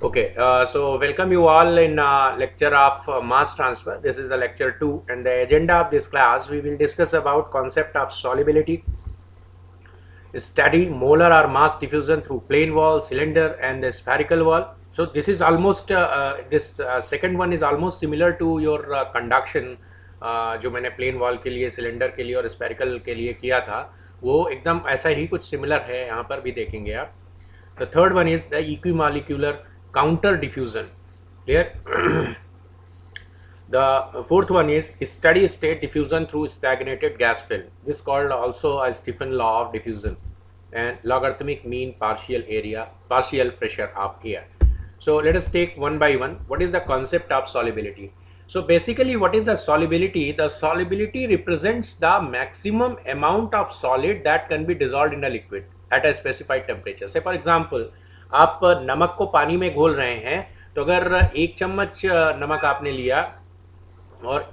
Okay, so welcome you all in lecture of mass transfer. This is the lecture 2, and the agenda of this class we will discuss about concept of solubility, study molar or mass diffusion through plane wall, cylinder, and the spherical wall. So this is almost this second one is almost similar to your conduction जो मैंने plane wall के लिए, cylinder के लिए और spherical के लिए किया था, वो एकदम ऐसा ही कुछ सिमिलर है, यहाँ पर भी देखेंगे आप. The third one is the equimolecular counter diffusion. Clear? The fourth one is steady state diffusion through stagnated gas film. This called also as Stephen law of diffusion, and logarithmic mean partial pressure of air. So let us take one by one. What is the concept of solubility? So basically, what is the solubility? The solubility represents the maximum amount of solid that can be dissolved in a liquid at a specified temperature. Say for example, आप नमक को पानी में घोल रहे हैं, तो अगर एक चम्मच नमक आपने लिया और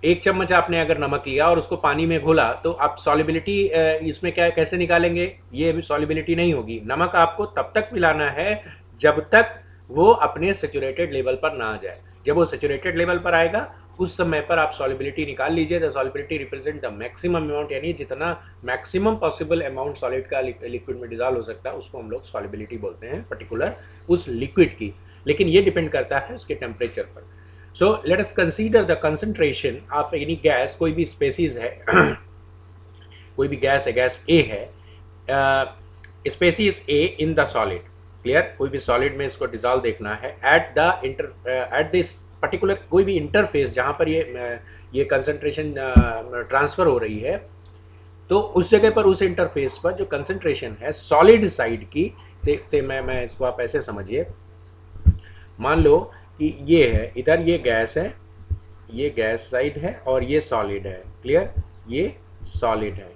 एक चम्मच आपने अगर नमक लिया और उसको पानी में घोला, तो आप सॉलिबिलिटी इसमें क्या कैसे निकालेंगे? ये सॉलिबिलिटी नहीं होगी. नमक आपको तब तक मिलाना है जब तक वो अपने सैचुरेटेड लेवल पर ना आ जाए. जब वो सैचुरेटेड लेवल पर आएगा, उस समय पर आप सॉलिबिलिटी निकाल लीजिए. The solubility represent the maximum amount, यानी जितना मैक्सिमम पॉसिबल अमाउंट सॉलिड का लिक्विड में डिजॉल्व हो सकता है, उसको हम लोग सॉलिबिलिटी बोलते हैं, पर्टिकुलर उस लिक्विड की. लेकिन ये डिपेंड करता है उसके टेम्परेचर पर. सो let us consider the concentration of any gas. कोई भी स्पेसीज है कोई भी गैस है, गैस ए है, species A in the solid. Clear? कोई भी सॉलिड में इसको डिजॉल्व देखना है एट दिस पर्टिकुलर कोई भी इंटरफेस जहाँ पर ये कंसंट्रेशन ट्रांसफर हो रही है, तो उस जगह पर, उस इंटरफेस पर जो कंसंट्रेशन है सॉलिड साइड की, से मैं इसको आप ऐसे समझिए. मान लो कि ये है, इधर ये गैस है, ये गैस साइड है और ये सॉलिड है. क्लियर? ये सॉलिड है,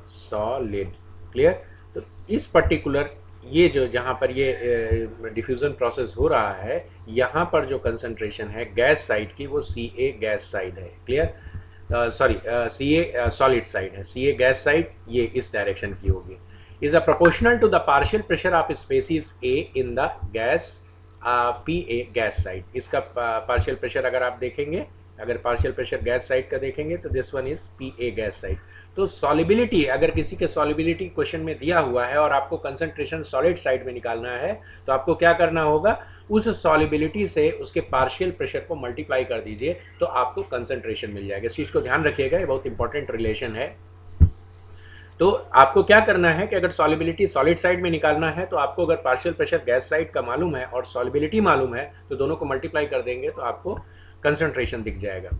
सॉलिड. क्लियर? तो इस पर्टिकुलर ये जो जहाँ पर ये डिफ्यूज़न प्रोसेस हो रहा है, यहाँ पर जो कंसंट्रेशन है गैस साइड की, वो सी ए गैस साइड है. Clear? C A solid side है, सी ए गैस साइड ये इस डायरेक्शन की होगी. Is a proportional to the partial pressure of species A in the gas P A gas side. इसका partial pressure अगर आप देखेंगे, अगर पार्शियल प्रेशर गैस साइड का देखेंगे, तो this one is P A gas side. तो सॉलिबिलिटी, अगर किसी के सॉलिबिलिटी क्वेश्चन में दिया हुआ है और आपको कंसंट्रेशन सॉलिड साइड में निकालना है, तो आपको क्या करना होगा? उस सॉलिबिलिटी से उसके पार्शियल प्रेशर को मल्टीप्लाई कर दीजिए, तो आपको कंसंट्रेशन मिल जाएगा. इस चीज़ को ध्यान रखिएगा, ये बहुत इंपॉर्टेंट रिलेशन है. तो आपको क्या करना है कि अगर सॉलिबिलिटी सॉलिड साइड में निकालना है, तो आपको अगर पार्शियल प्रेशर गैस साइड का मालूम है और सॉलिबिलिटी मालूम है, तो दोनों को मल्टीप्लाई कर देंगे तो आपको कंसंट्रेशन दिख जाएगा.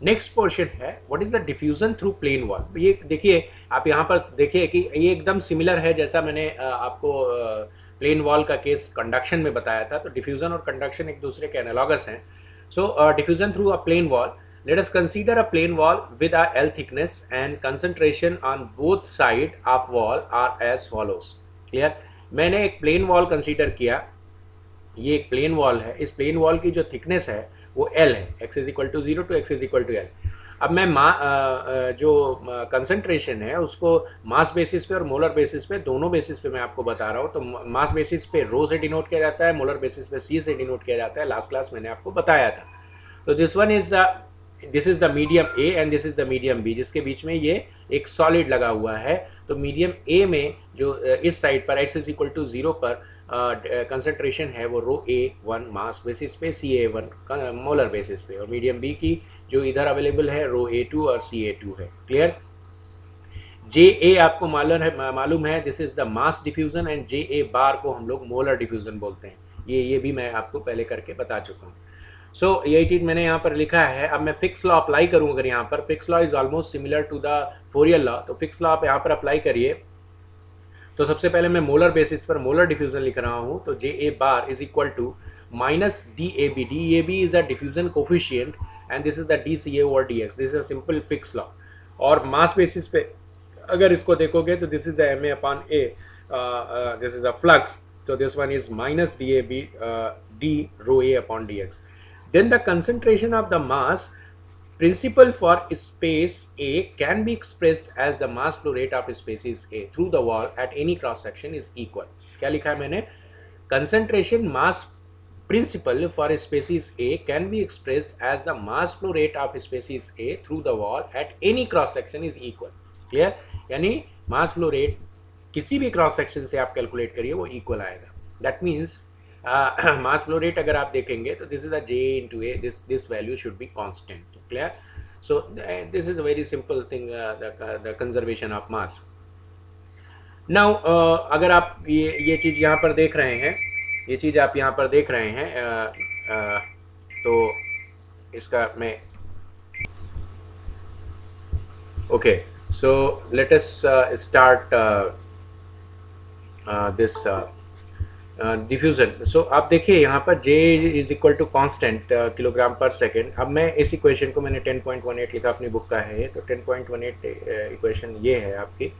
नेक्स्ट पोर्शन है what is the diffusion through plane wall. ये देखिए, आप यहाँ पर देखिए कि ये एकदम सिमिलर है जैसा मैंने आपको प्लेन वॉल का केस कंडक्शन में बताया था. तो डिफ्यूजन और कंडक्शन एक दूसरे के एनालॉगस हैं. So diffusion through a plane wall. Let us consider a plane wall with a L thickness and concentration on both side of wall are as follows. Clear? मैंने एक प्लेन वॉल कंसीडर किया. ये एक plane wall है. इस plane wall की जो thickness है वो L है, x is equal to 0 to x is equal to L. अब मैं जो कंसंट्रेशन है उसको मास बेसिस पे और मोलर बेसिस पे, दोनों बेसिस पे मैं आपको बता रहा हूँ. तो मास बेसिस पे रो से डिनोट किया जाता है, मोलर बेसिस पे C से डिनोट किया जाता है. लास्ट क्लास मैंने आपको बताया था. तो this is the medium A and this is the medium B, जिसके बीच में ये एक सॉलिड लगा हुआ है. तो मीडियम ए में जो इस साइड पर x इज इक्वल टू 0 पर कंसंट्रेशन है वो रो ए 1 मास बेसिस पे, सी ए 1 मोलर बेसिस पे, और मीडियम बी की जो इधर अवेलेबल है रो ए 2 और सी ए 2 है. क्लियर? जे ए आपको मालूम है this is the mass diffusion, and J A bar को हम लोग मोलर डिफ्यूजन बोलते हैं. ये भी मैं आपको पहले करके बता चुका हूँ. सो यही चीज़ मैंने यहाँ पर लिखा है. अब मैं फिक्स लॉ अप्लाई करूँ, अगर यहाँ पर Fick's law is almost similar to the Fourier law, तो फिक्स लॉ आप यहाँ पर अप्लाई करिए. तो सबसे पहले मैं मोलर बेसिस पर मोलर डिफ्यूजन लिख रहा हूँ. तो J A bar is equal to minus D A B. D A B is a diffusion coefficient and this is the D C A over D X. This is a simple Fick's law. और mass basis पे अगर इसको देखोगे तो this is the M A upon A, this is a flux. So this one is minus dAb d rho a upon dx. Then the concentration of the mass principal for space A can be expressed as the mass flow rate of species A through the wall at any cross section is equal. क्या लिखा है मैंने, concentration mass principle for species A can be expressed as the mass flow rate of species A through the wall at any cross section is equal. Clear, यानी मास flow rate किसी भी cross section से आप calculate करिए वो equal आएगा. That means mass flow rate अगर आप देखेंगे तो this is the J into A, this value should be constant. Clear, so this is a very simple thing, the conservation of mass. Now अगर आप ये चीज़ यहाँ पर देख रहे हैं, ये चीज़ आप यहाँ पर देख रहे हैं, तो इसका मैं okay, so let us start this diffusion. सो आप देखिए यहाँ पर J is equal to constant kilogram per second. अब मैं इस इक्वेशन को मैंने 10.18 लिखा अपनी बुक का है, तो 10.18 इक्वेशन ये है आपकी.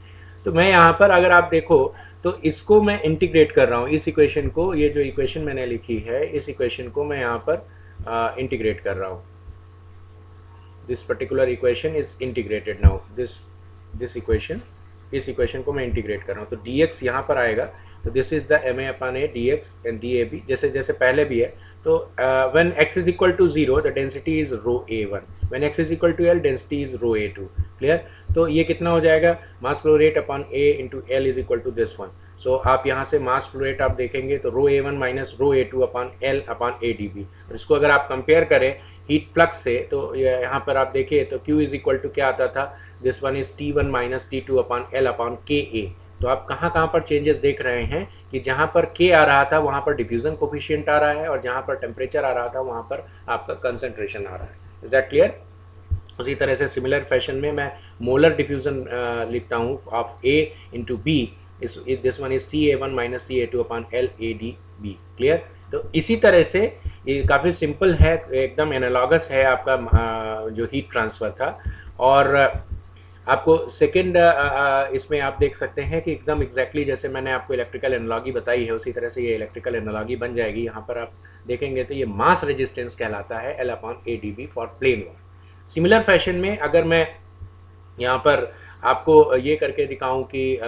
तो मैं यहाँ पर अगर आप देखो तो इसको मैं इंटीग्रेट कर रहा हूँ, इस इक्वेशन को, ये जो इक्वेशन मैंने लिखी है इस इक्वेशन को मैं यहाँ पर इंटीग्रेट कर रहा हूँ. This particular equation is integrated now, this equation, इस इक्वेशन को मैं इंटीग्रेट कर रहा हूँ. तो dx यहाँ पर आएगा, तो this is the ma upon a dx and dab, जैसे जैसे पहले भी है. तो when x is equal to 0 the density is rho a1, when x is equal to l density is rho a2. Clear, तो ये कितना हो जाएगा, mass flow rate upon a into L is equal to this one. So आप यहाँ से mass flow rate आप देखेंगे तो rho a1 minus rho a2 upon L upon adb. और इसको अगर आप कंपेयर करें हीट फ्लक्स से तो यहाँ पर आप देखिए तो Q इज इक्वल टू क्या आता था, this one is T1 minus T2 upon L upon KA. तो आप कहाँ पर चेंजेस देख रहे हैं कि जहाँ पर K आ रहा था वहाँ पर डिफ्यूजन कोफिशिएंट आ रहा है, और जहाँ पर टेम्परेचर आ रहा था वहाँ पर आपका कंसंट्रेशन आ रहा है. Is that clear? उसी तरह से सिमिलर फैशन में मैं मोलर डिफ्यूजन लिखता हूँ of A into B, this one is CA1 minus CA2 upon LADB. Clear, तो इसी तरह से ये काफ़ी सिंपल है, एकदम एनालॉगस है आपका जो हीट ट्रांसफ़र था. और आपको सेकेंड इसमें आप देख सकते हैं कि एकदम एग्जैक्टली जैसे मैंने आपको इलेक्ट्रिकल एनालॉगी बताई है उसी तरह से ये इलेक्ट्रिकल एनालॉगी बन जाएगी. यहाँ पर आप देखेंगे तो ये मास रेजिस्टेंस कहलाता है L upon ADB for plane wall. Similar fashion में अगर मैं यहाँ पर आपको ये करके दिखाऊं कि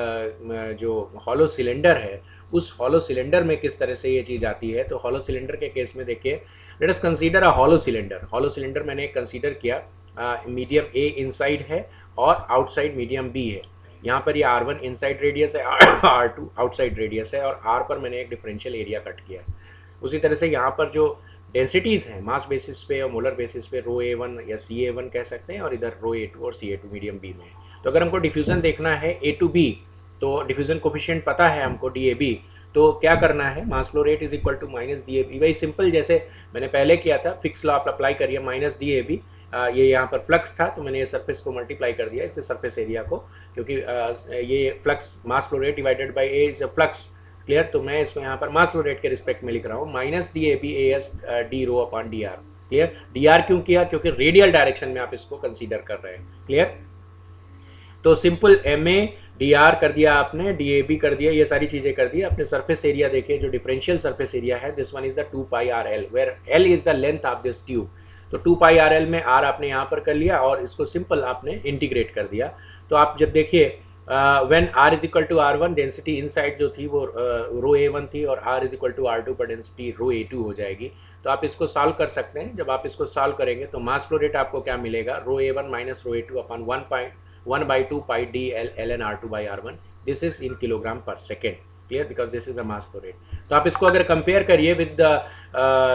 जो हॉलो सिलेंडर है उस हॉलो सिलेंडर में किस तरह से ये चीज़ आती है, तो हॉलो सिलेंडर के केस में देखिए, let us consider a hollow cylinder. Hollow cylinder मैंने कंसीडर किया, मीडियम A इनसाइड है और आउटसाइड मीडियम B है. यहाँ पर ये R1 इनसाइड रेडियस है, R2 आउटसाइड रेडियस है, और R पर मैंने एक डिफरेंशियल एरिया कट किया है. उसी तरह से यहाँ पर जो डेंसिटीज़ हैं मास बेसिस पे और मोलर बेसिस पे रो A1 या CA1 कह सकते हैं, और इधर रो A2 और CA2 मीडियम B में. तो अगर हमको डिफ्यूज़न देखना है A to B, तो डिफ्यूज़न कोफिशिएंट पता है हमको DAB, तो क्या करना है, mass flow rate is equal to minus DAB. वही सिंपल जैसे मैंने पहले किया था, फिक्स लॉ आप अप्लाई करिए, माइनस DAB. ये यहाँ पर फ्लक्स था तो मैंने ये सरफेस को मल्टीप्लाई कर दिया इसके सरफेस एरिया को, क्योंकि ये flux mass flow rate divided by A is a flux. Clear, तो मैं इसको यहाँ पर मास फ्लो रेट के रिस्पेक्ट में लिख रहा हूँ, minus DAB AS D rho upon DR. Clear, DR क्यों किया, क्योंकि रेडियल डायरेक्शन में आप इसको कंसीडर कर रहे हैं. क्लियर, तो सिंपल MA DR कर दिया आपने, DAB कर दिया, ये सारी चीज़ें कर दी. अपने सरफेस एरिया देखिए, जो डिफरेंशियल सरफेस एरिया है, this one is the 2 pi RL, where L is the length of this tube. तो 2 पाई RL में R आपने यहाँ पर कर लिया और इसको सिंपल आपने इंटीग्रेट कर दिया. तो आप जब देखिए when R is equal to R1, density inside जो थी वो रो A1 थी, और R is equal to R2 पर डेंसिटी रो A2 हो जाएगी. तो आप इसको सॉल्व कर सकते हैं. जब आप इसको सॉल्व करेंगे तो मास फ्लो रेट आपको क्या मिलेगा, rho A1 minus rho A2 upon 1/2 pi DL ln R2 by R1. This is in kilogram per second. Clear, because this is a mass flow rate. तो आप इसको अगर कंपेयर करिए विद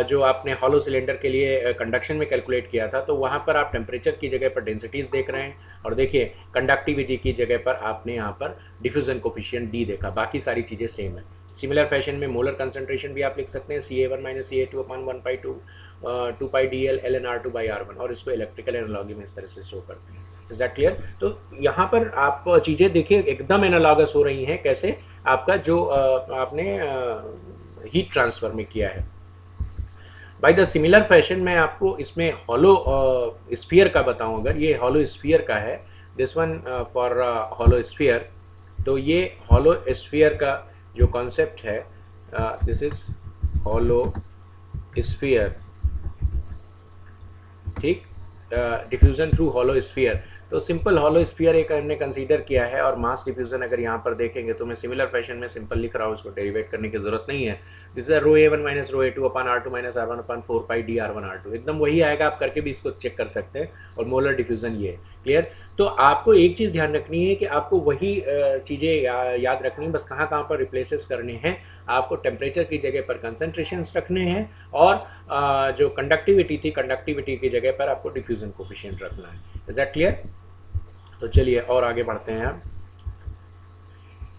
जो आपने हॉलो सिलेंडर के लिए कंडक्शन में कैलकुलेट किया था, तो वहाँ पर आप टेम्परेचर की जगह पर डेंसिटीज देख रहे हैं, और देखिए कंडक्टिविटी की जगह पर आपने यहाँ पर डिफ्यूजन कोफिशिएंट D देखा, बाकी सारी चीज़ें सेम है. सिमिलर फैशन में मोलर कंसंट्रेशन भी आप लिख सकते हैं, CA1 minus CA2 upon 1/2 pi DL ln R2 by R1, और इसको इलेक्ट्रिकल एनालॉगी में इस तरह से शो करते हैं. Is that clear? तो यहाँ पर आप चीज़ें देखिए एकदम एनालॉगस हो रही हैं, कैसे आपका जो आपने हीट ट्रांसफर में किया है. बाय द सिमिलर फैशन मैं आपको इसमें हॉलो स्फीयर का बताऊं. अगर ये हॉलो स्फीयर का है, this one for hollow sphere, तो ये हॉलो स्फीयर का जो कॉन्सेप्ट है, दिस इज हॉलो स्फीयर. ठीक, डिफ्यूजन थ्रू हॉलो स्फीयर. तो सिंपल हॉलो स्फीयर एक हमने कंसीडर किया है, और मास डिफ्यूजन अगर यहाँ पर देखेंगे तो मैं सिमिलर फैशन में सिंपल लिख रहा हूँ, उसको डेरिवेट करने की जरूरत नहीं है। This is rho A1 minus rho A2 upon R2 minus R1 upon 4 pi D R1 R2, एकदम वही आएगा, आप करके भी इसको चेक कर सकते हैं। और मोलर डिफ्यूजन ये है, क्लियर। तो आपको एक चीज़ ध्यान रखनी है कि आपको वही चीज़ें याद रखनी है, बस कहाँ कहाँ पर रिप्लेसेस करने हैं। आपको टेम्परेचर की जगह पर कंसंट्रेशंस रखने हैं, और जो कंडक्टिविटी थी, कंडक्टिविटी की जगह पर आपको डिफ्यूजन कोफिशिएंट रखना है। Is that clear? तो चलिए और आगे बढ़ते हैं हम।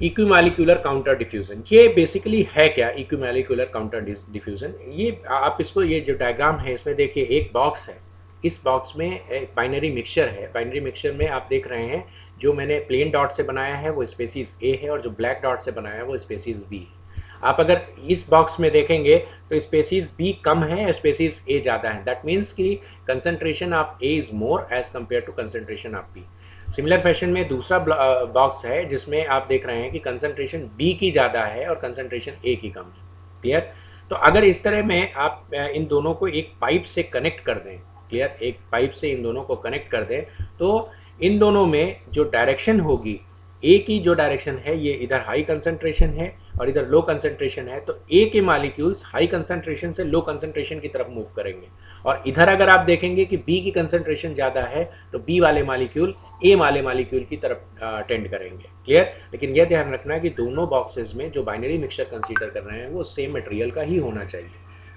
इक्विमॉलिक्यूलर काउंटर डिफ्यूजन, ये बेसिकली है क्या? इक्विमॉलिक्यूलर काउंटर डिफ्यूजन, ये आप इसको, ये जो डायग्राम है इसमें देखिए, एक बॉक्स है, इस बॉक्स में एक बाइनरी मिक्सचर है। बाइनरी मिक्सचर में आप देख रहे हैं जो मैंने प्लेन डॉट से बनाया है वो स्पेसीज ए है, और जो ब्लैक डॉट से बनाया है वो स्पेसीज बी है। आप अगर इस बॉक्स में देखेंगे तो स्पेसीज बी कम है, स्पेसीज ए ज़्यादा है। दैट मीन्स कि concentration of A is more as compare to concentration of B. Similar fashion में दूसरा बॉक्स है जिसमें आप देख रहे हैं कि कंसंट्रेशन बी की ज़्यादा है और कंसंट्रेशन ए की कम है, क्लियर। तो अगर इस तरह में आप इन दोनों को एक पाइप से कनेक्ट कर दें, क्लियर, एक पाइप से इन दोनों को कनेक्ट कर दें, तो इन दोनों में जो डायरेक्शन होगी, ए की जो डायरेक्शन है ये इधर हाई कंसंट्रेशन है और इधर लो कंसंट्रेशन है, तो ए के मॉलिक्यूल्स हाई कंसंट्रेशन से लो कंसंट्रेशन की तरफ मूव करेंगे। और इधर अगर आप देखेंगे कि बी की कंसंट्रेशन ज़्यादा है तो बी वाले मॉलिक्यूल ए वाले मॉलिक्यूल की तरफ टेंड करेंगे, क्लियर। लेकिन यह ध्यान रखना है कि दोनों बॉक्सेस में जो बाइनरी मिक्सचर कंसीडर कर रहे हैं वो सेम मटेरियल का ही होना चाहिए,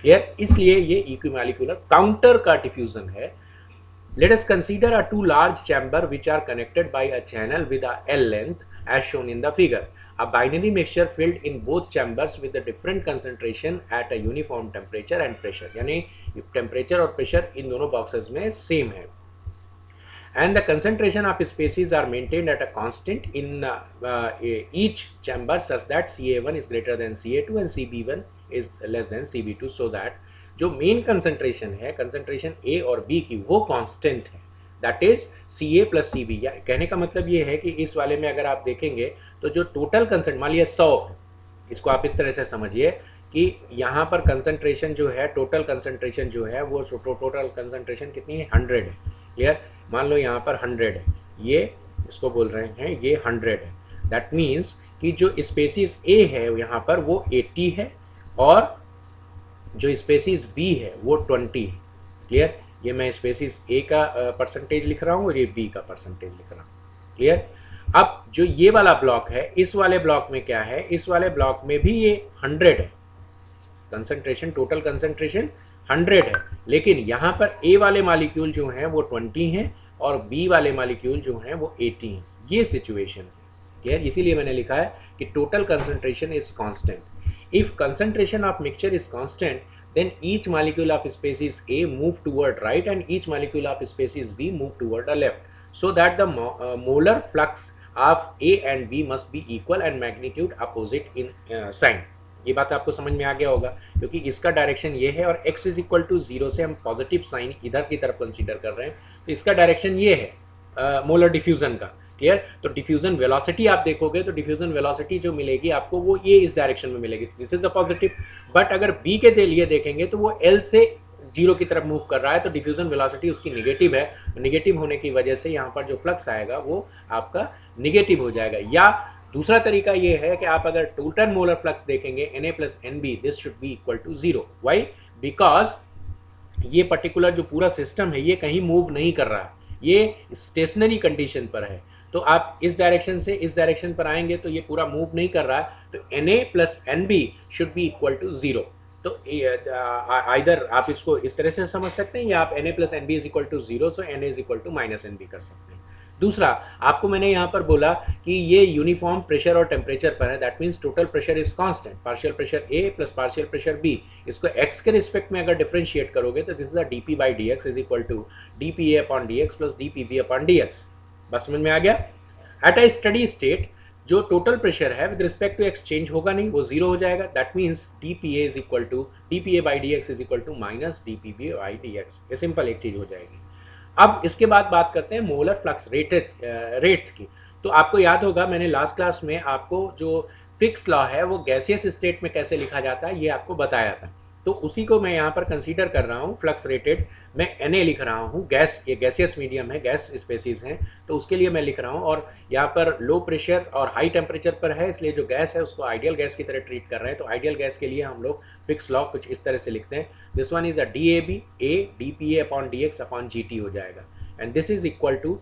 क्लियर। इसलिए ये इक्विमॉलिक्यूलर काउंटर का डिफ्यूजन है। Let us consider a two large chamber which are connected by a channel with a L length as shown in the figure. A binary mixture filled in both chambers with a different concentration at a uniform temperature and pressure. यानी temperature और pressure इन दोनों boxes में same है. And the concentration of species are maintained at a constant in each chamber such that Ca1 is greater than Ca2 and Cb1 is less than Cb2, so that जो main concentration है, concentration A और B की, वो constant है, that is C A plus C B. या कहने का मतलब ये है कि इस वाले में अगर आप देखेंगे तो जो टोटल कंसंट्रेशन, मान लिया 100, इसको आप इस तरह से समझिए कि यहाँ पर कंसंट्रेशन जो है, टोटल कंसंट्रेशन जो है वो टोटल कंसंट्रेशन कितनी है, 100 है, क्लियर। मान लो यहाँ पर 100 है, ये इसको बोल रहे हैं ये 100 है। दैट मीन्स कि जो स्पेसीज ए है यहाँ पर वो 80 है और जो स्पेसीज बी है वो 20 है, क्लियर। ये मैं स्पेसीज ए का परसेंटेज लिख रहा हूँ और ये बी का परसेंटेज लिख रहा हूँ, क्लियर। अब जो ये वाला ब्लॉक है, इस वाले ब्लॉक में क्या है, इस वाले ब्लॉक में भी ये 100 है, कंसंट्रेशन, टोटल कंसंट्रेशन 100 है, लेकिन यहाँ पर ए वाले मॉलिक्यूल जो हैं वो 20 हैं और बी वाले मॉलिक्यूल जो हैं वो 80 हैं। ये सिचुएशन है, क्लियर। इसीलिए मैंने लिखा है कि total concentration is constant. If concentration of mixture is constant, then each molecule of species A move toward right and each molecule of species B move toward the left, so that the molar flux of A and B must be equal and magnitude opposite in sign. ये बात आपको समझ में आ गया होगा, क्योंकि इसका डायरेक्शन ये है और x इज इक्वल टू 0 से हम पॉजिटिव साइन इधर की तरफ कंसीडर कर रहे हैं, तो इसका डायरेक्शन ये है मोलर डिफ्यूजन का, क्लियर। तो डिफ्यूजन वेलोसिटी आप देखोगे तो डिफ्यूजन वेलोसिटी जो मिलेगी आपको वो ये इस डायरेक्शन में मिलेगी, this is a positive. But अगर बी के लिए देखेंगे तो वो एल से 0 की तरफ मूव कर रहा है, तो डिफ्यूजन वेलोसिटी उसकी निगेटिव है। निगेटिव होने की वजह से यहाँ पर जो फ्लक्स आएगा वो आपका निगेटिव हो जाएगा। या दूसरा तरीका ये है कि आप अगर टोटल मोलर फ्लक्स देखेंगे Na plus Nb, this should be equal to 0। Why? Because ये पर्टिकुलर जो पूरा सिस्टम है ये कहीं मूव नहीं कर रहा है, ये स्टेशनरी कंडीशन पर है। तो आप इस डायरेक्शन से इस डायरेक्शन पर आएंगे तो ये पूरा मूव नहीं कर रहा है, तो Na plus Nb should be equal to 0। तो आइदर आप इसको इस तरह से समझ सकते हैं या आप Na plus Nb is equal to 0, so Na is equal to minus Nb कर सकते हैं। दूसरा, आपको मैंने यहाँ पर बोला कि ये यूनिफॉर्म प्रेशर और टेम्परेचर पर है, that means total pressure is constant, partial pressure A plus partial pressure B। इसको x के रिस्पेक्ट में अगर डिफरेंशिएट करोगे तो this is a dp by dx is equal to dpa upon dx plus dpb upon dx। बस समझ में आ गया? एट अ स्टडी स्टेट जो टोटल प्रेशर है with respect to x change होगा नहीं, वो 0 हो जाएगा। दैट मीन्स dpa is equal to dpa by dx is equal to minus dpb by dx। ये सिंपल एक चीज हो जाएगी। अब इसके बाद बात करते हैं मोलर फ्लक्स रेट्स की। तो आपको याद होगा मैंने लास्ट क्लास में आपको जो फिक्स लॉ है वो गैसियस स्टेट में कैसे लिखा जाता है ये आपको बताया था। तो उसी को मैं यहाँ पर कंसीडर कर रहा हूँ फ्लक्स रेटेड, मैं Na लिख रहा हूँ, गैस, ये गैसियस मीडियम है, गैस स्पेसीज हैं, तो उसके लिए मैं लिख रहा हूँ। और यहाँ पर लो प्रेशर और हाई टेम्परेचर पर है, इसलिए जो गैस है उसको आइडियल गैस की तरह ट्रीट कर रहे हैं। तो आइडियल गैस के लिए हम लोग फिक्स लॉ कुछ इस तरह से लिखते हैं, this one is a DAB A dPA upon dx upon GT हो जाएगा, and this is equal to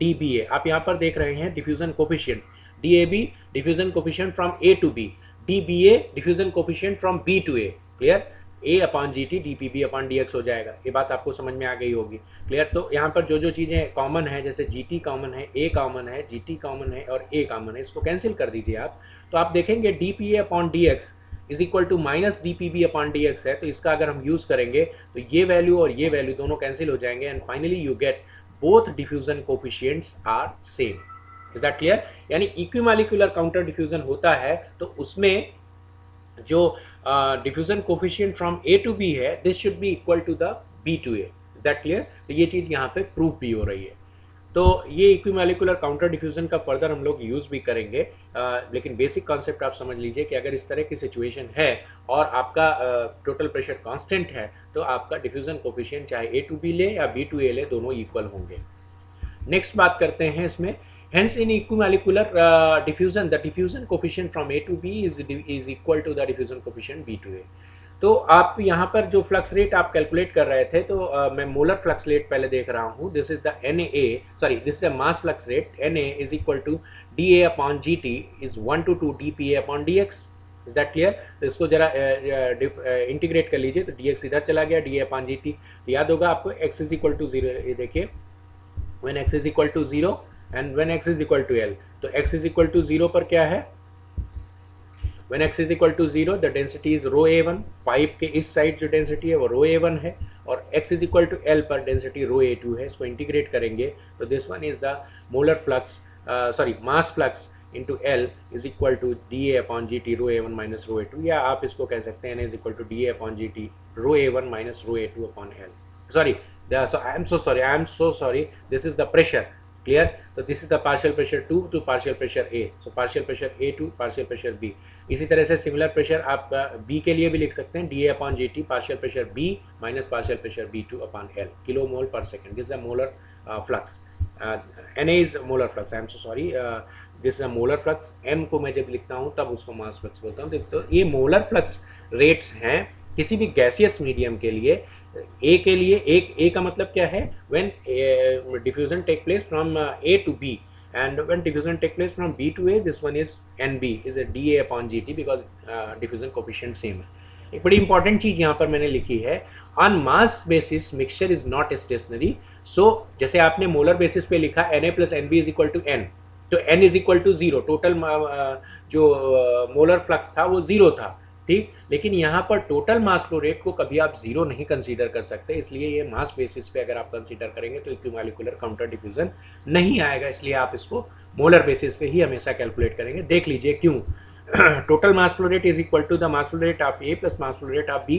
DBA। आप यहाँ पर देख रहे हैं diffusion coefficient, DAB diffusion coefficient from A to B, DBA diffusion coefficient from B to A, clear. A upon GT dPB upon dx हो जाएगा, ये बात आपको समझ में आ गई होगी, क्लियर। तो यहाँ पर जो जो चीज़ें कॉमन है, जैसे GT कॉमन है, A कॉमन है, GT कॉमन है और A कॉमन है, इसको कैंसिल कर दीजिए आप, तो आप देखेंगे DPA upon dx is equal to minus DPB upon dx है। तो इसका अगर हम यूज़ करेंगे तो ये वैल्यू और ये वैल्यू दोनों कैंसिल हो जाएंगे, and finally you get both diffusion coefficients are same. Is that clear? यानी इक्विमोलिकुलर काउंटर डिफ्यूजन होता है तो उसमें जो diffusion coefficient from A to B है, this should be equal to the B to A। Is that clear? तो ये चीज़ यहाँ पे प्रूफ भी हो रही है। तो ये इक्विमोलिकुलर काउंटर डिफ्यूजन का फर्दर हम लोग यूज़ भी करेंगे, लेकिन बेसिक कॉन्सेप्ट आप समझ लीजिए कि अगर इस तरह की सिचुएशन है और आपका टोटल प्रेशर कांस्टेंट है, तो आपका डिफ्यूजन कोफिशिएंट चाहे A टू B ले या B टू A ले, दोनों इक्वल होंगे। नेक्स्ट बात करते हैं इसमें, hence in equimolecular diffusion the diffusion coefficient from A to B is equal to the diffusion coefficient B to A। तो आप यहाँ पर जो फ्लक्स रेट आप कैलकुलेट कर रहे थे, तो मैं मोलर फ्लक्स रेट पहले देख रहा हूँ, this is the this is the mass flux rate, Na is equal to DA upon GT is 1 to 2 DPA upon dx। Is that clear? तो इसको जरा इंटीग्रेट कर लीजिए, तो dx इधर चला गया, DA अपॉन GT याद होगा आपको, x इज इक्वल टू 0, ये देखिए when x is equal to 0 and when x is equal to L, तो x is equal to 0 पर क्या है, when x is equal to 0 the density is rho A1, pipe के इस side जो density है वो rho A1 है, और x is equal to L पर डेंसिटी rho A2 है। इसको इंटीग्रेट करेंगे तो this one is the molar flux, mass flux into L is equal to DA upon GT rho A1 minus rho A2, या आप इसको कह सकते हैं N is equal to DA upon GT rho A1 minus rho A2 upon L। Sorry, I am so sorry, this is the pressure, clear. तो this is the partial pressure 2 to partial pressure A, so partial pressure A to partial pressure B। इसी तरह से similar pressure आप B के लिए भी लिख सकते हैं, DA upon GT partial pressure B minus partial pressure B2 upon L, kilo mole per second. This is the molar flux, Na is molar flux, I am so sorry, this is the molar flux. M को मैं जब लिखता हूँ तब उसको मास flux बोलता हूँ। तो ये मोलर फ्लक्स रेट्स हैं किसी भी गैसियस मीडियम के लिए। A के लिए, A का मतलब क्या है, when diffusion take place from A to B, and when diffusion take place from B to A, this one is NB is a DA upon GT because diffusion coefficient same है। एक बड़ी important चीज यहाँ पर मैंने लिखी है, on mass basis mixture is not stationary, so जैसे आपने मोलर बेसिस पे लिखा Na plus NB is equal to N, तो N is equal to 0, total जो मोलर फ्लक्स था वो 0 था, ठीक। लेकिन यहाँ पर टोटल मास फ्लो रेट को कभी आप 0 नहीं कंसीडर कर सकते, इसलिए ये मास बेसिस पे अगर आप कंसीडर करेंगे तो इक्विमोलिकुलर काउंटर डिफ्यूजन नहीं आएगा, इसलिए आप इसको मोलर बेसिस पे ही हमेशा कैलकुलेट करेंगे। देख लीजिए क्यों, total mass flow rate is equal to the mass flow rate of A plus mass flow rate of B।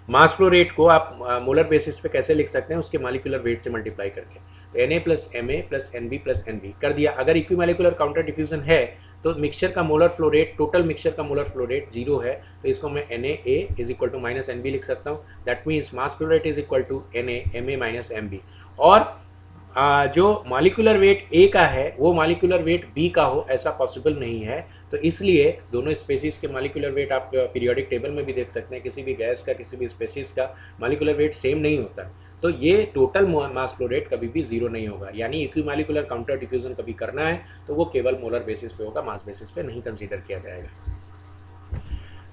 Mass flow rate को आप मोलर बेसिस पे कैसे लिख सकते हैं, उसके मॉलिक्यूलर वेट से मल्टीप्लाई करके, तो Na plus MA plus NB plus NB कर दिया। अगर इक्विमोलिकुलर काउंटर डिफ्यूजन है तो मिक्सचर का molar flow rate, total mixture का मोलर फ्लो रेट 0 है, तो इसको मैं Na is equal to minus NB लिख सकता हूँ। That means mass flow rate is equal to Na MA minus MB। और जो मॉलिक्यूलर वेट A का है वो मॉलिक्यूलर वेट B का हो, ऐसा पॉसिबल नहीं है। तो इसलिए दोनों स्पेसीज के मॉलिक्यूलर वेट आप पीरियोडिक टेबल में भी देख सकते हैं, किसी भी गैस का, किसी भी स्पेसीज का मॉलिक्यूलर वेट सेम नहीं होता है। तो ये टोटल मास फ्लो रेट कभी भी 0 नहीं होगा, यानी इक्विमोलिकुलर काउंटर डिफ्यूजन कभी करना है तो वो केवल मोलर बेसिस पे होगा, मास बेसिस पे नहीं कंसीडर किया जाएगा।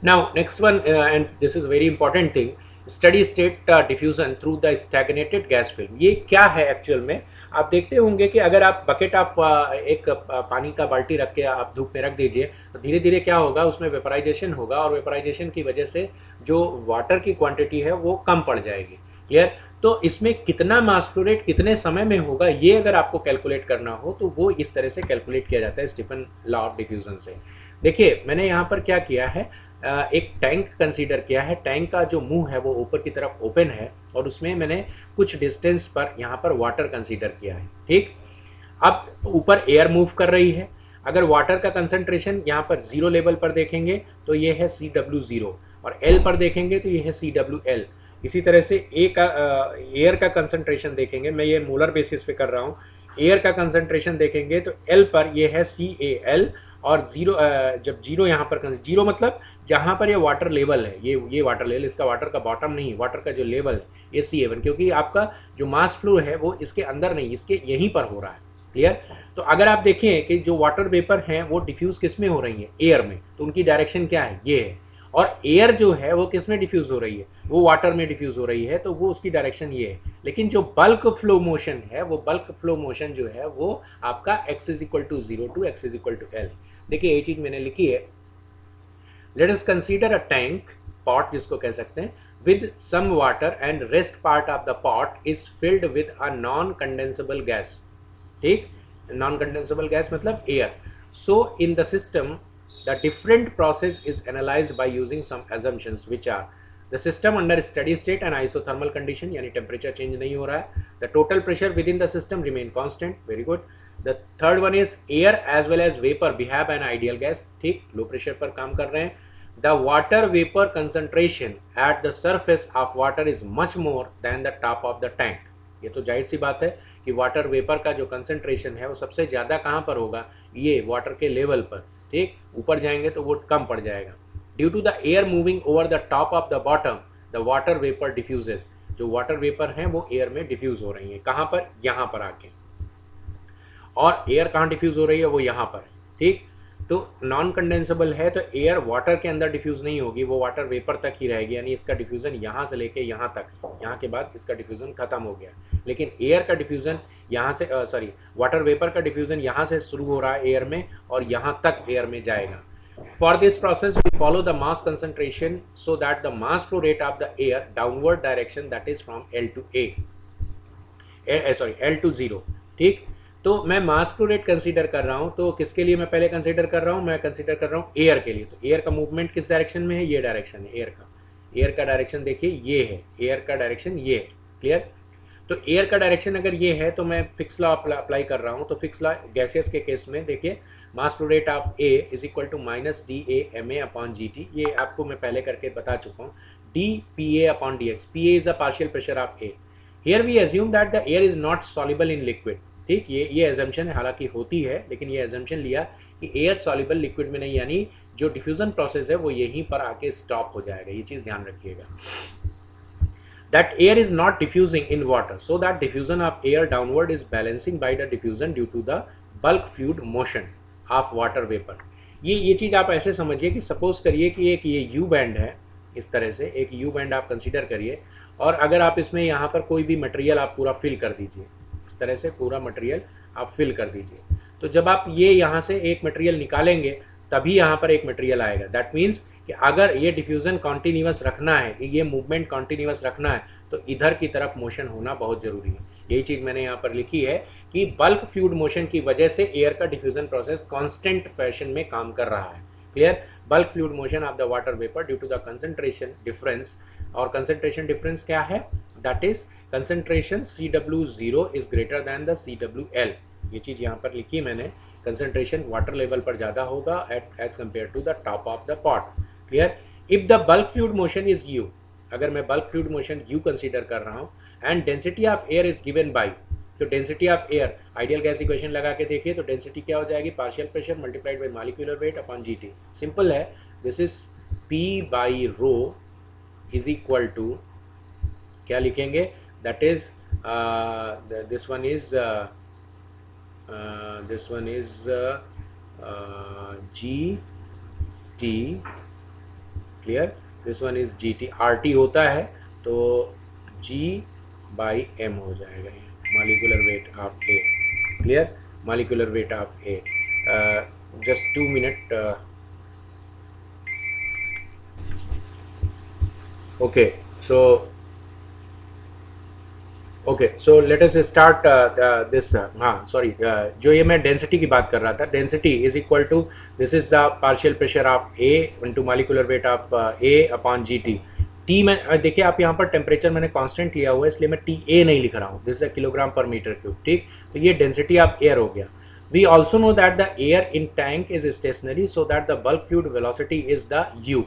Now next one, and this is very important thing, steady state diffusion through the stagnated gas film. ये क्या है एक्चुअल में, आप देखते होंगे कि अगर आप बकेट ऑफ एक पानी का बाल्टी रख के आप धूप में रख दीजिए तो धीरे धीरे क्या होगा, उसमें वेपराइजेशन होगा, और वेपराइजेशन की वजह से जो वाटर की क्वांटिटी है वो कम पड़ जाएगी, क्लियर। तो इसमें कितना मास फ्लो रेट कितने समय में होगा, ये अगर आपको कैलकुलेट करना हो तो वो इस तरह से कैलकुलेट किया जाता है स्टीफन लॉ ऑफ डिफ्यूजन से। देखिए मैंने यहाँ पर क्या किया है, एक टैंक कंसीडर किया है, टैंक का जो मुंह है वो ऊपर की तरफ ओपन है, और उसमें मैंने कुछ डिस्टेंस पर यहाँ पर वाटर कंसीडर किया है, ठीक। अब ऊपर एयर मूव कर रही है, अगर वाटर का कंसंट्रेशन यहाँ पर 0 लेवल पर देखेंगे तो ये है CW0, और एल पर देखेंगे तो ये है CWL। इसी तरह से ए का एयर का कंसंट्रेशन देखेंगे, मैं ये मोलर बेसिस पे कर रहा हूँ, एयर का कंसंट्रेशन देखेंगे तो एल पर ये है CAL, और जीरो जब जीरो यहाँ पर जीरो मतलब जहाँ पर ये वाटर लेवल है, ये वाटर लेवल, इसका वाटर का बॉटम नहीं, वाटर का जो लेवल है ये CA1, क्योंकि आपका जो मास फ्लो है वो इसके अंदर नहीं, इसके यहीं पर हो रहा है। क्लियर? तो अगर आप देखें कि जो वाटर वेपर हैं वो डिफ्यूज किस में हो रही है, एयर में, तो उनकी डायरेक्शन क्या है, ये है। और एयर जो है वो किस में डिफ्यूज हो रही है, वो वाटर में डिफ्यूज हो रही है, तो वो उसकी डायरेक्शन ये है। लेकिन जो बल्क फ्लो मोशन है, वो बल्क फ्लो मोशन जो है वो आपका x = 0 to x = L। देखिए ये चीज मैंने लिखी है, let us consider a tank, pot जिसको कह सकते हैं, with some water and rest part of the pot is filled with a non-condensable gas। ठीक, non-condensable gas मतलब air। So in the system the different process is analyzed by using some assumptions which are the system under steady state and isothermal condition, यानी temperature change नहीं हो रहा है, the total pressure within the system remain constant, very good। The third one is air as well as vapor behave an ideal gas, ठीक, low pressure पर काम कर रहे हैं। The water vapor concentration at the surface of water is much more than the top of the tank। ये तो जाहिर सी बात है कि वाटर वेपर का जो कंसंट्रेशन है वो सबसे ज़्यादा कहाँ पर होगा, ये वाटर के लेवल पर। ठीक, ऊपर जाएंगे तो वो कम पड़ जाएगा। Due to the air moving over the top of the bottom the water vapour diffuses, जो वाटर वेपर हैं वो एयर में डिफ्यूज हो रही हैं, कहाँ पर, यहाँ पर आके। और एयर कहाँ डिफ्यूज हो रही है, वो यहाँ पर। ठीक, तो नॉन कंडेंसेबल है तो एयर वाटर के अंदर डिफ्यूज नहीं होगी, वो वाटर वेपर तक ही रहेगी, यानी इसका डिफ्यूजन यहाँ से लेके यहाँ तक, यहाँ के बाद इसका डिफ्यूजन खत्म हो गया। लेकिन एयर का डिफ्यूजन यहाँ से वाटर वेपर का डिफ्यूजन यहाँ से शुरू हो रहा है एयर में और यहाँ तक एयर में जाएगा। For this process we follow the mass concentration so that the mass flow rate of the air downward direction that is from L to A, L to 0। ठीक, तो मैं मास फ्लो रेट कंसीडर कर रहा हूँ, तो किसके लिए मैं पहले कंसीडर कर रहा हूँ, मैं कंसीडर कर रहा हूँ एयर के लिए। तो एयर का मूवमेंट किस डायरेक्शन में है, ये डायरेक्शन है एयर का डायरेक्शन देखिए ये है, एयर का डायरेक्शन ये है। क्लियर? तो एयर का डायरेक्शन अगर ये है तो मैं फिक्स लॉ अप्लाई कर रहा हूँ। तो फिक्स लॉ गैसियस के केस में देखिए, मास flow rate of A = -dA/ma/gt, ये आपको मैं पहले करके बता चुका हूँ, dPA/dx, PA is a partial pressure of A। Here we assume that the air is not soluble in liquid. ठीक, ये एजम्पशन है, हालांकि होती है, लेकिन ये एजम्पशन लिया कि एयर सॉल्युबल लिक्विड में नहीं, यानी जो डिफ्यूजन प्रोसेस है वो यहीं पर आके स्टॉप हो जाएगा, ये चीज़ ध्यान रखिएगा। That air is not diffusing in water, so that diffusion of air downward is balancing by the diffusion due to the bulk fluid motion of water vapour. ये चीज़ आप ऐसे समझिए कि सपोज करिए कि एक ये यू बैंड है, इस तरह से एक यू बैंड आप कंसिडर करिए, और अगर आप इसमें यहाँ पर कोई भी मटेरियल आप पूरा फिल कर दीजिए, इस तरह से पूरा मटेरियल आप फिल कर दीजिए, तो जब आप ये यहाँ से एक मटेरियल निकालेंगे तभी यहाँ पर एक मटेरियल आएगा। दैट मीन्स कि अगर ये डिफ्यूजन कॉन्टिन्यूअस रखना है, ये मूवमेंट कॉन्टिन्यूअस रखना है, तो इधर की तरफ मोशन होना बहुत जरूरी है। यही चीज़ मैंने यहाँ पर लिखी है कि बल्क फ्लूइड मोशन की वजह से एयर का डिफ्यूजन प्रोसेस कांस्टेंट फैशन में काम कर रहा है। Clear? Bulk fluid motion of the water vapour due to the concentration difference, और कंसंट्रेशन डिफरेंस क्या है, that is concentration CW0 is greater than the CWL। ये चीज़ यहाँ पर लिखी मैंने, कंसंट्रेशन वाटर लेवल पर ज़्यादा होगा as compared to the top of the pot. Clear? If the bulk fluid motion is U, अगर मैं bulk fluid motion U consider कर रहा हूँ, and density of air is given by, तो density of air, ideal gas equation लगा के देखिए तो डेंसिटी क्या हो जाएगी, partial pressure multiplied by molecular weight upon GT। Simple है, this is P/ρ is equal to, क्या लिखेंगे, that is this one is GT। Clear? This one is GT, RT होता है तो G/m हो जाएगा, ये molecular weight of A। Clear? Molecular weight of A। Just 2 minute. Okay, so let us start this. हाँ sorry, जो ये मैं डेंसिटी की बात कर रहा था, density is equal to, this is the partial pressure of A into molecular weight of A upon GT। T में देखिए आप यहाँ पर टेम्परेचर मैंने कांस्टेंट लिया हुआ है, इसलिए मैं TA नहीं लिख रहा हूँ, this is kilogram per metre cube. ठीक, तो ये डेंसिटी ऑफ एयर हो गया। We also know that the air in tank is stationary, so that the bulk fluid velocity is the U।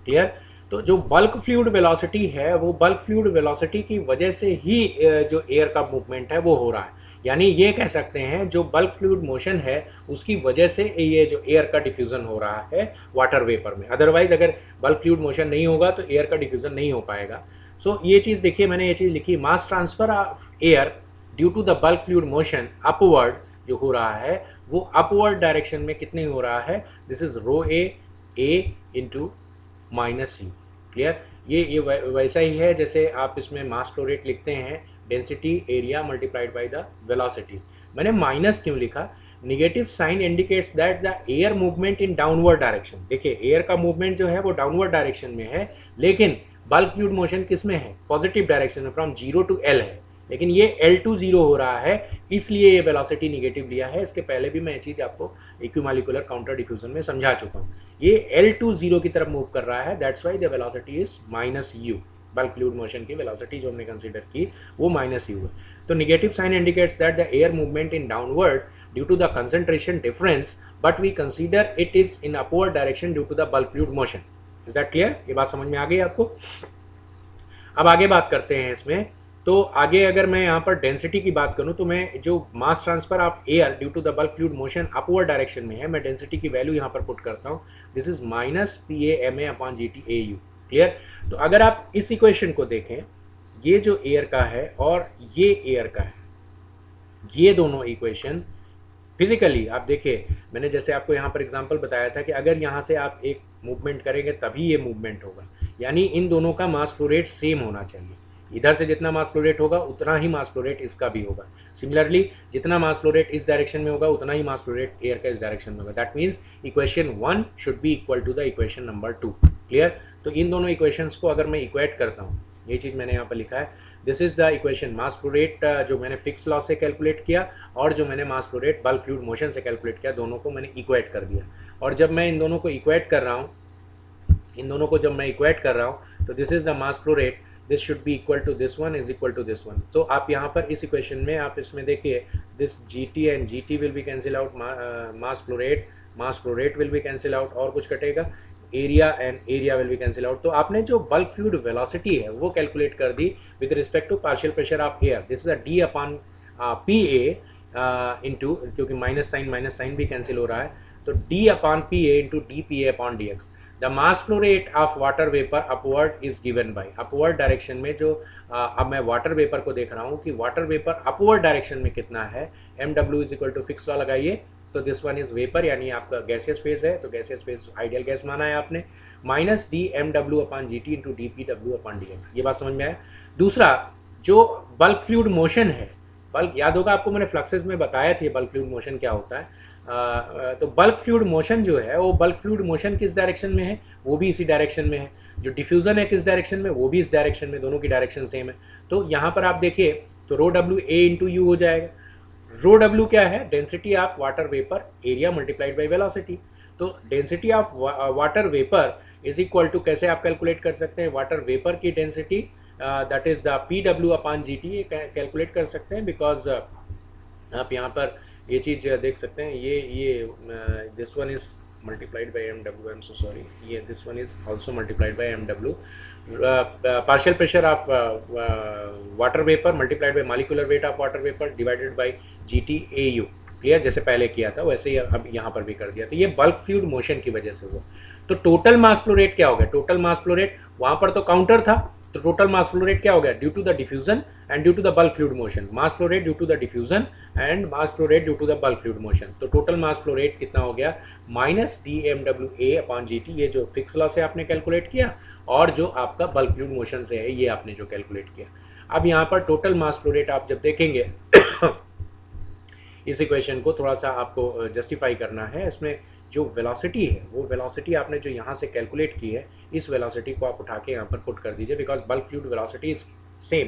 Clear? तो जो बल्क फ्लूइड वेलोसिटी है वो bulk fluid velocity की वजह से ही जो एयर का मूवमेंट है वो हो रहा है, यानी ये कह सकते हैं जो बल्क फ्लूइड मोशन है उसकी वजह से ये जो एयर का डिफ्यूजन हो रहा है वाटर वेपर में। अदरवाइज अगर बल्क फ्लूइड मोशन नहीं होगा तो एयर का डिफ्यूजन नहीं हो पाएगा। सो ये चीज़ देखिए, मैंने ये चीज़ लिखी, mass transfer of air due to the bulk fluid motion upward जो हो रहा है वो अपवर्ड डायरेक्शन में कितने हो रहा है, this is rho A into minus U. Clear? ये वैसा ही है जैसे आप इसमें मास फ्लो रेट लिखते हैं density area multiplied by the velocity. मैंने माइनस क्यों लिखा? Negative sign indicates that the air movement in downward direction. देखिए एयर का मूवमेंट जो है वो डाउनवर्ड डायरेक्शन में है, लेकिन बल्क फ्लूइड मोशन किस में है, पॉजिटिव डायरेक्शन में, फ्रॉम 0 टू L है, लेकिन ये L टू 0 हो रहा है, इसलिए ये वेलोसिटी निगेटिव लिया है। इसके पहले भी मैं ये चीज़ आपको इक्विमोलिकुलर काउंटर डिफ्यूजन में समझा चुका हूँ। ये L टू 0 की तरफ मूव कर रहा है, that's why the velocity is minus U. Bulk fluid motion की वेलोसिटी जो हमने कंसीडर की वो माइनस यू है। तो negative sign indicates that the air movement in downward due to the concentration difference, but we consider it is in upward direction due to the bulk fluid motion. Is that clear? ये बात समझ में आ गई आपको? अब आगे बात करते हैं इसमें। तो आगे अगर मैं यहाँ पर डेंसिटी की बात करूँ तो मैं जो mass transfer of air due to the bulk fluid motion upward direction में है, मैं डेंसिटी की वैल्यू यहाँ पर पुट करता हूँ, this is minus PA/MA/GT/AU। Clear? तो अगर आप इस इक्वेशन को देखें, ये जो एयर का है और ये एयर का है, ये दोनों इक्वेशन फिजिकली आप देखिए, मैंने जैसे आपको यहाँ पर एग्जांपल बताया था कि अगर यहाँ से आप एक मूवमेंट करेंगे तभी ये मूवमेंट होगा, यानी इन दोनों का मास फ्लो रेट सेम होना चाहिए। इधर से जितना मास फ्लो रेट होगा उतना ही मास फ्लो रेट इसका भी होगा। सिमिलरली जितना मास फ्लो रेट इस डायरेक्शन में होगा उतना ही मास फ्लो रेट एयर का इस डायरेक्शन में होगा। That means equation 1 should be equal to the equation number 2। Clear? तो इन दोनों इक्वेशंस को अगर मैं इक्वेट करता हूँ, ये चीज़ मैंने यहाँ पर लिखा है, this is the equation mass flow rate जो मैंने फिक्स लॉ से कैलकुलेट किया और जो मैंने मास flow rate bulk fluid motion से कैलकुलेट किया, दोनों को मैंने इक्वेट कर दिया। और जब मैं इन दोनों को इक्वेट कर रहा हूँ, तो this is the mass flow rate, this should be equal to this one is equal to this one. तो आप यहाँ पर इस इक्वेशन में आप इसमें देखिए, this GT and GT will be cancel out, mass flow rate will be cancel out, और कुछ कटेगा, area and area will be cancel out. तो आपने जो बल्क फ्लूइड वेलोसिटी है वो कैलकुलेट कर दी with respect to partial pressure of air, this is a D/PA into, क्योंकि माइनस साइन भी कैंसिल हो रहा है, तो D/PA into dPA/dx। The mass flow rate of water vapour upward is given by, upward direction में जो अब मैं वाटर वेपर को देख रहा हूँ कि वाटर वेपर अपवर्ड डायरेक्शन में कितना है, MW is equal to Fick's law लगाइए, तो दिस वन इज वेपर, यानी आपका गैसियस फेज है, तो गैसियस फेज आइडियल गैस माना है आपने, माइनस dMW/GT इंटू dPW/dx। ये बात समझ में आया? दूसरा जो बल्क फ्लूइड मोशन है, बल्क याद होगा आपको, मैंने फ्लक्सेस में बताया था बल्क फ्लूइड मोशन क्या होता है। तो बल्क फ्लूइड मोशन जो है वो बल्क फ्लूइड मोशन किस डायरेक्शन में है, वो भी इसी डायरेक्शन में है। जो डिफ्यूजन है किस डायरेक्शन में, वो भी इस डायरेक्शन में, दोनों की डायरेक्शन सेम है। तो यहाँ पर आप देखिए तो rho W A into U हो जाएगा। रो डब्ल्यू क्या है, density of water vapour area multiplied by velocity. तो density of water vapour is equal to, कैसे आप कैलकुलेट कर सकते हैं, वाटर वेपर की density that is the PW/GT calculate कर सकते हैं, बिकॉज आप यहाँ पर ये चीज़ देख सकते हैं, ये this one is multiplied by MW, I am so sorry, ये this one is also multiplied by MW। Partial pressure of water vapour multiplied by molecular weight of water vapour divided by GT/AU। Clear? जैसे पहले किया था वैसे ही अब यहाँ पर भी कर दिया। तो ये बल्क फ्लूइड मोशन की वजह से हुआ। तो टोटल मास फ्लो रेट क्या हो गया, टोटल मास फ्लो रेट, वहाँ पर तो काउंटर था, तो टोटल मास फ्लो रेट क्या हो गया, due to the diffusion and due to the bulk fluid motion, mass flow rate due to the diffusion and mass flow rate due to the bulk fluid motion. तो total mass flow rate कितना हो गया, minus dMWA/GT, ये जो fix law से आपने calculate किया, और जो आपका बल्क फ्लूइड मोशन से है ये आपने जो कैलकुलेट किया। अब यहाँ पर टोटल मास फ्लो रेट आप जब देखेंगे इस इक्वेशन को थोड़ा सा आपको जस्टिफाई करना है। इसमें जो वेलोसिटी है वो वेलोसिटी आपने जो यहाँ से कैलकुलेट की है, इस वेलोसिटी को आप उठा के यहाँ पर पुट कर दीजिए, because bulk fluid velocity is same.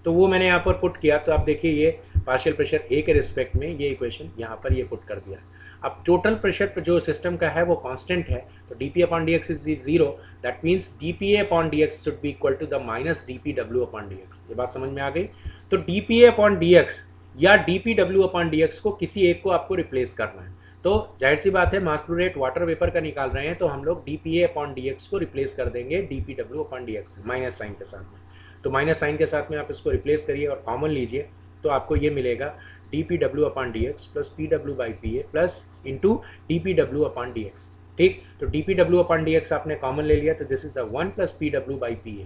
तो वो मैंने यहाँ पर पुट किया, तो आप देखिए ये पार्शियल प्रेशर A के रिस्पेक्ट में ये इक्वेशन यहाँ पर ये पुट कर दिया। अब टोटल प्रेशर पर जो सिस्टम का है वो कांस्टेंट है, तो dP/dx is 0, that means dPA/dx should be equal to the minus dPW/dx। ये बात समझ में आ गई? तो dPA/dx या dPW/dx को किसी एक को आपको रिप्लेस करना है। तो जाहिर सी बात है mass flow rate water vapour का निकाल रहे हैं तो हम लोग dPA अपॉन dx को रिप्लेस कर देंगे dPW upon dx minus sign के साथ में। तो माइनस साइन के साथ में आप इसको रिप्लेस करिए और कॉमन लीजिए तो आपको ये मिलेगा dPW upon dx plus PW by PA plus into dPW upon dx। ठीक, तो dPW अपॉन dx आपने कॉमन ले लिया तो this is the 1 plus PW by PA।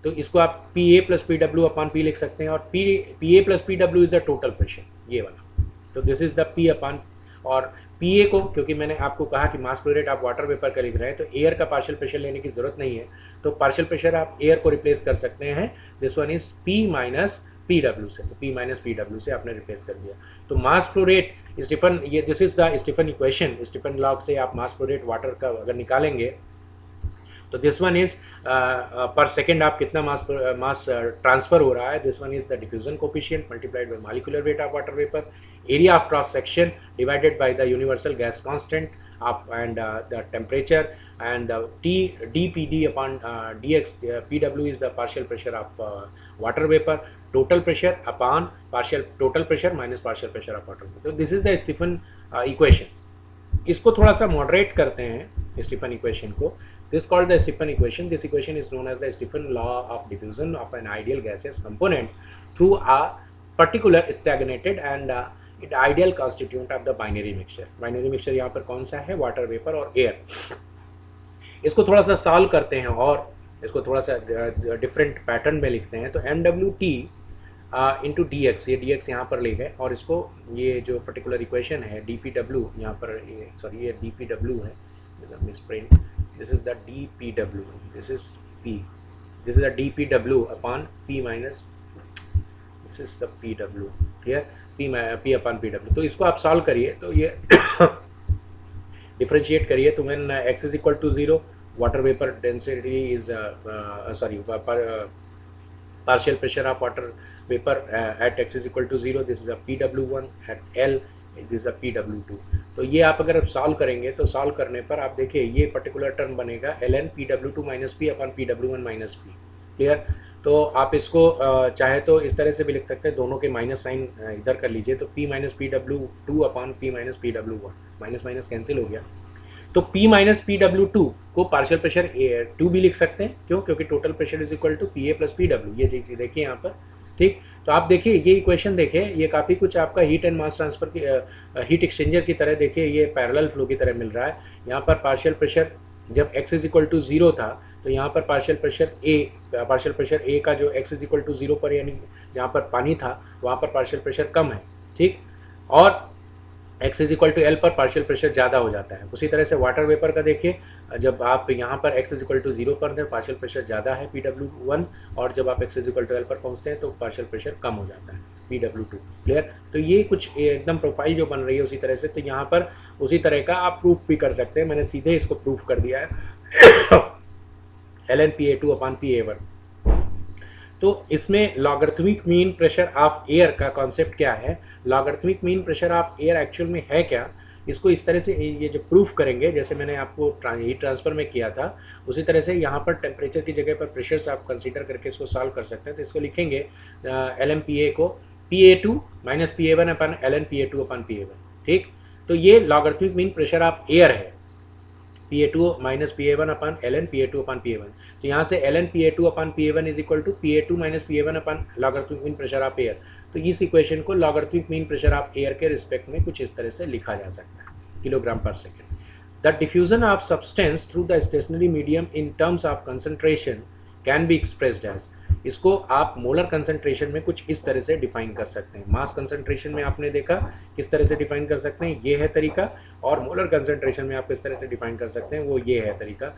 तो इसको आप PA plus PW upon P लिख सकते हैं और PA plus PW is the total pressure, ये वाला। तो this is the P upon, और PA को क्योंकि मैंने आपको कहा कि मास फ्लो रेट आप वाटर वेपर का लिख रहे हैं तो एयर का पार्शियल प्रेशर लेने की जरूरत नहीं है, तो पार्शियल प्रेशर आप एयर को रिप्लेस कर सकते हैं। This one is P minus PW से, तो P माइनस PW से आपने रिप्लेस कर दिया। तो मास फ्लो रेट स्टीफन, ये this is the Stefan equation, Stefan law से आप मास फ्लो रेट वाटर का अगर निकालेंगे तो दिस वन इज पर सेकेंड आप कितना मास ट्रांसफर हो रहा है, this one is the diffusion coefficient multiplied by molecular weight of water vapour, area of cross section divided by the universal gas constant of and the temperature and dPd upon dx, PW is the partial pressure of water vapor, total pressure upon total pressure minus partial pressure of water vapor. So this is the Stephan equation. इसको थोड़ा सा moderate करते हैं Stefan equation को, this called the Stefan equation. This equation is known as the Stefan law of diffusion of an ideal gaseous component through a particular stagnated and ideal constituent of the binary mixture. Binary mixture यहाँ पर कौन सा है, water vapour और air. इसको थोड़ा सा solve करते हैं और इसको थोड़ा सा डिफरेंट पैटर्न में लिखते हैं। तो MWT इंटू DX, ये DX यहाँ पर ले गए और इसको ये जो पर्टिकुलर इक्वेशन है dPW यहाँ पर, सॉरी ये dPW है, misprint, this is the dPW, this is P, this is the dPW upon P minus, this is the PW, clear, P upon PW। तो इसको आप सॉल्व करिए तो ये डिफरेंशिएट करिए तो when x is equal to 0 water vapour density is sorry partial pressure of water vapor at x is equal to 0, this is a PW1, at L this is a PW2। तो ये आप अगर solve करेंगे तो solve करने पर आप देखिए ये पर्टिकुलर टर्म बनेगा ln PW2 minus P upon PW1 minus P, clear. तो आप इसको चाहे तो इस तरह से भी लिख सकते हैं, दोनों के माइनस साइन इधर कर लीजिए तो P minus PW2 upon P minus PW1, minus minus cancel हो गया। तो P माइनस PW2 को पार्शियल प्रेशर 2 भी लिख सकते हैं, क्यों, क्योंकि total pressure is equal to PA plus PW, ये चीज़ देखिए यहाँ पर। ठीक, तो आप देखिए ये इक्वेशन देखिए, ये काफ़ी कुछ आपका हीट एंड मास ट्रांसफर की हीट एक्सचेंजर की तरह देखिए, ये पैरेलल फ्लो की तरह मिल रहा है। यहाँ पर पार्शियल प्रेशर जब x इज इक्वल टू 0 था तो यहाँ पर पार्शियल प्रेशर A का जो x इज इक्वल टू 0 पर, यानी जहाँ पर पानी था वहाँ पर पार्शियल प्रेशर कम है, ठीक, और x is equal to L पर पार्शियल प्रेशर ज़्यादा हो जाता है। उसी तरह से वाटर वेपर का देखिए, जब आप यहाँ पर x इज इक्वल टू 0 पर थे पार्शियल प्रेशर ज़्यादा है PW1, और जब आप x is equal to L पर पहुँचते हैं तो पार्शियल प्रेशर कम हो जाता है PW2, क्लियर। तो ये कुछ एकदम प्रोफाइल जो बन रही है उसी तरह से, तो यहाँ पर उसी तरह का आप प्रूफ भी कर सकते हैं। मैंने सीधे इसको प्रूफ कर दिया है ln PA2 अपॉन PA1। तो इसमें logarithmic mean pressure of air का कॉन्सेप्ट क्या है, logarithmic mean pressure of air actual में है क्या, इसको इस तरह से ये जो प्रूफ करेंगे, जैसे मैंने आपको हीट ट्रांसफर में किया था उसी तरह से यहाँ पर टेम्परेचर की जगह पर प्रेशर्स आप कंसीडर करके इसको सॉल्व कर सकते हैं। तो इसको लिखेंगे ln PA को PA2 माइनस PA1 अपन ln PA2 अपन PA1, ठीक। तो ये logarithmic mean pressure of air है, PA2 माइनस PA1 अपन ln PA2 अपन PA1। तो यहाँ से ln PA2 upon PA1 is equal to PA2 minus PA1 upon logarithmic mean pressure of air. तो इस equation को logarithmic mean pressure of air के respect में कुछ इस तरह से लिखा जा सकता है, kilogram per second. The diffusion of substance through the stationary medium in terms of concentration can be expressed as, इसको आप मोलर कंसंट्रेशन में कुछ इस तरह से डिफाइन कर सकते हैं। मास कंसंट्रेशन में आपने देखा किस तरह से डिफाइन कर सकते हैं, ये है तरीका, और मोलर कंसंट्रेशन में आप किस तरह से डिफाइन कर सकते हैं, वो ये है तरीका।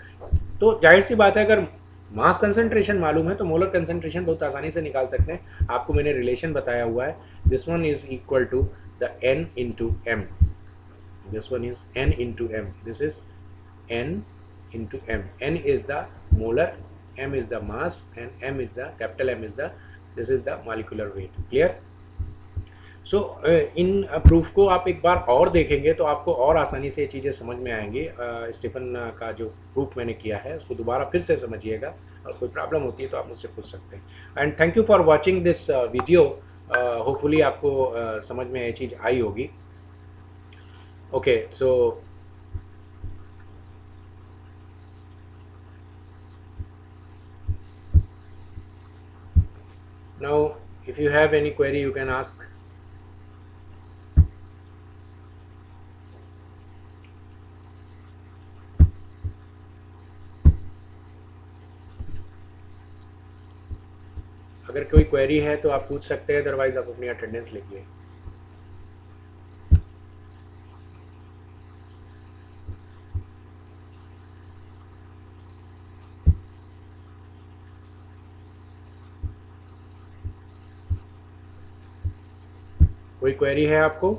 तो जाहिर सी बात है अगर मास कंसंट्रेशन मालूम है तो मोलर कंसंट्रेशन बहुत आसानी से निकाल सकते हैं। आपको मैंने रिलेशन बताया हुआ है, this one is equal to the n into m, this one is n into m, this is n into m, n is the molar, m is the mass and m is the capital M is the, this is the molecular weight, clear। so in proof को आप एक बार और देखेंगे तो आपको और आसानी से ये चीज़ें समझ में आएंगी। स्टीफन का जो प्रूफ मैंने किया है उसको दोबारा फिर से समझिएगा, और कोई प्रॉब्लम होती है तो आप मुझसे पूछ सकते हैं। And thank you for watching this video, hopefully आपको समझ में ये चीज़ आई होगी। Okay, so now if you have any query you can ask. अगर कोई क्वेरी है तो आप पूछ सकते हैं, अदरवाइज आप अपनी अटेंडेंस लिखिए. कोई क्वेरी है आपको?